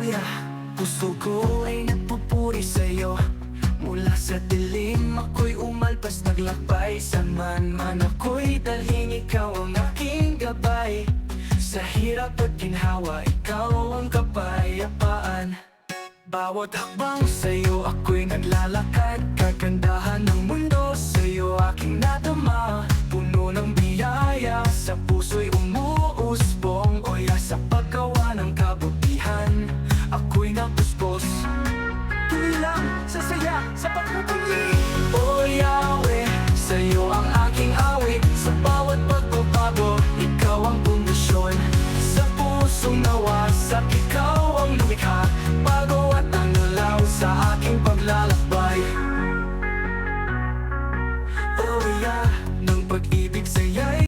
kuya, puso ko ay nagpupuri sa'yo. Mula sa dilim ako'y umalpas, naglakbay. Saan man ako'y dalhin, ikaw ang aking gabay. Sa hirap at ginhawa, ikaw ang kapayapaan. Bawat hakbang sa'yo ako'y naglalakad, kagandahan ng mundo sa'yo aking nadama. Puno ng